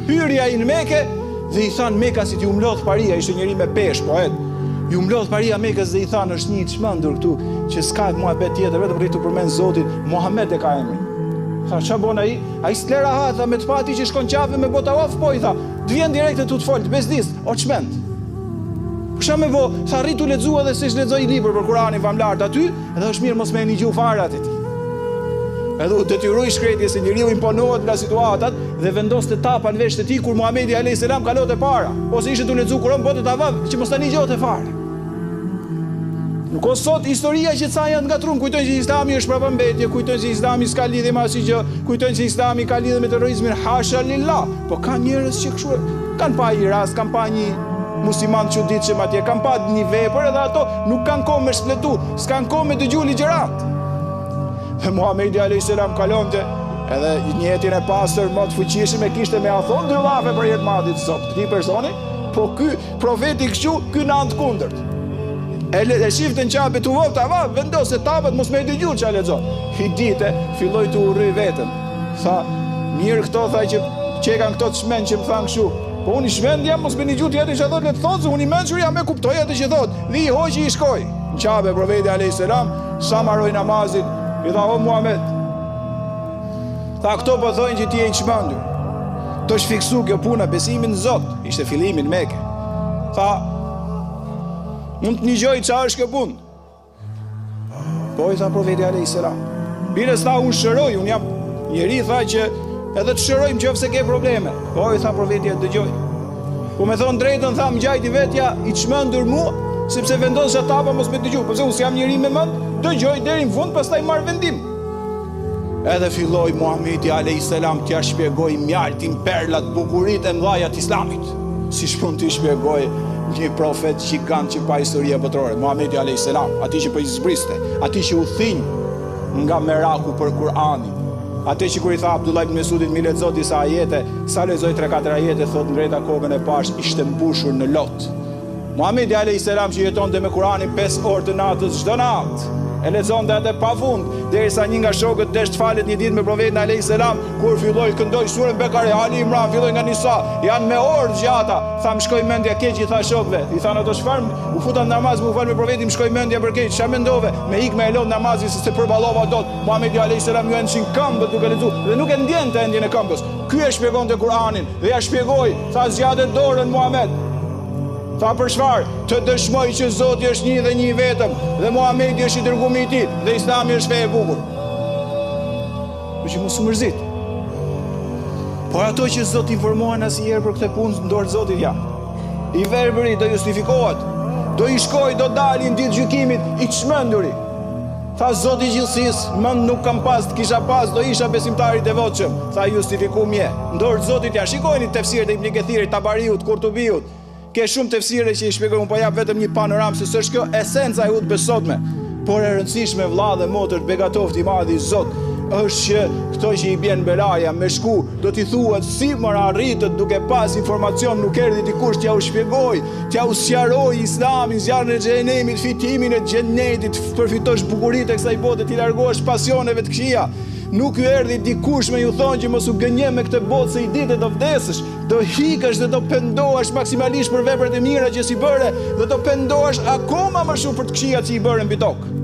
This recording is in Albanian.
hyrja i në Mekë dhe i thanë Mekasit ju mlodh paria, ishte njëri me peshë, po ju mlodh paria Mekës dhe i thanë është një i çmendur këtu që s'ka muhabet tjetër, vetëm rritu përmend Zotin, Muhammed e ka emrin. Tha, ç'a bon ai? Ai s'lera ha, tha, me të pati që shkon qafe me bota of, po i tha, të vjen direkt tu të fol, të bezdis, o çmend. Kisha me vo, sa rritu lexua dhe s'e lexoi libër për Kur'anin famlar aty, edhe është mirë mos më një gjuhë fare atit. Edhe u detyroi shkretje se njeriu imponohet nga situatat dhe vendos të tapa në vesh të tij kur Muhamedi alayhis salam kalote para, ose ishte tu lexu Kur'an botë ta vav që mos tani gjote fare. Nuk o sot historia që ca janë ngatruar, kujtojnë që Islami është prapambetje, kujtojnë që Islami s'ka lidhje me asnjë gjë, kujtojnë që Islami ka lidhje me terrorizmin, hasha lillah. Po ka njerëz që kështu kanë pa një rast, kanë pa një musliman çuditshëm atje, kanë pa një vepër edhe ato nuk kanë kohë me shpletu, s'kan kohë me dëgju ligjërat. Dhe Muhamedi alayhis salam kalonte edhe një jetin e pastër më të fuqishëm e kishte me afon dy llafe për jetë madit sot këtij personi, po ky profeti kështu, ky në anë të kundërt. E shifte në qabe të vot, ava, vendose tapet, mos me i dëgju që a lexon. I dite, filloj të urry vetën. Tha, mirë këto, tha që qekan këto të shmen që më thanë kështu. Po unë i shmend jam, mos me një gjutë jetë që thot, le të thotë, se unë i mençur jam me kuptoj atë që thot. Dhe i hoqi i shkoj. Në qabe, profeti alayhis salam, sa marroi namazin, i tha, o Muhammed, tha, këto po thojnë që ti je i çmendur. To është fiksu kjo puna, besimin në Zot, ishte fillimi në Mekë. Tha, mund të një gjoj qa është kjo punë. Po i tha profeti alayhis salam. Bires tha unë shëroj, unë jam njeri tha që edhe të shërojmë që ofse ke probleme. Po i tha profeti e dëgjoj. Po me thonë drejtën tha më gjajti vetja i çmendur mua, sepse vendos që tapa mos me dëgju. Përse unë s'jam njeri me mend, dëgjoj deri në fund, pastaj marr vendim. Edhe filloi Muhamedi alayhis salam t'ja shpjegoj mjaltin, perlat, bukuritë e mëdha të Islamit. Si shpun t'i shpjegoj një profet gjigant që pa historia botërore, Muhamedi alayhis salam, ati që po i zbriste, ati që u thinj nga meraku për Kur'anin, ati që kur i tha Abdullah ibn Mesudit mi lexo disa ajete, sa lexoi 3-4 ajete, thot ngreta kokën e pash, ishte mbushur në lot. Muhamedi alayhis salam që jetonte me Kur'anin 5 orë të natës çdo natë, e lexonte atë pafund, derisa një nga shokët desh të falet një ditë me profetin alayhis salam, kur filloi këndoi surën Bekare, Ali Imran, filloi nga Nisa, janë me orë gjata. Tha më shkoi mendja keq i tha shokëve. I thanë ato çfarë? U futa në namaz, më fal me profetin, më shkoi mendja për keq. Çfarë mendove? Me ik me elon namazin se përballova dot. Muhamedi alayhis salam ju enshin këmbë duke lexuar dhe nuk e ndjente endjen e këmbës. Ky e shpjegonte Kur'anin dhe ja shpjegoi, tha zgjatet dorën Muhamet. Tha për çfarë? Të dëshmoj që Zoti është një dhe një vetëm dhe Muhamedi është i dërguari i tij dhe Islami është fe e bukur. Që mos u mërzit. Por ato që Zoti informohen asnjëherë për këtë punë në dorë Zotit ja. I verbëri do justifikohet. Do i shkoj, do dalin ditë gjykimit i çmenduri. Tha Zoti i gjithësisë, mend nuk kam pas, të kisha pas, do isha besimtar i devotshëm. Tha justifiku mje. Në dorë Zotit ja. Shikojeni tefsiret e Ibn Kethirit, Tabariut, Kurtubiut. Ke shumë tefsire që i shpjegojnë, po jap vetëm një panoramë se s'është kjo esenca e udhë besotme. Por e rëndësishme vëlla dhe motër, begatoft i madh i Zot, është që këto që i bjen belaja me shku, do t'i thuhet si më arritët duke pas informacion, nuk erdhi dikush t'ja u shpjegoj, t'ja u sqaroj Islamin, zjarrin e xhenemit, fitimin e xhenetit, përfitosh bukuritë e kësaj bote, t'i largohesh pasioneve të këqija. Nuk ju erdhi dikush me ju thonë që mos u gënje me këtë botë se i ditë do vdesësh, do hikësh dhe do pendohesh maksimalisht për veprat e mira që si bëre dhe do pendohesh akoma më shumë për të këqijat që i bërën mbi tokë.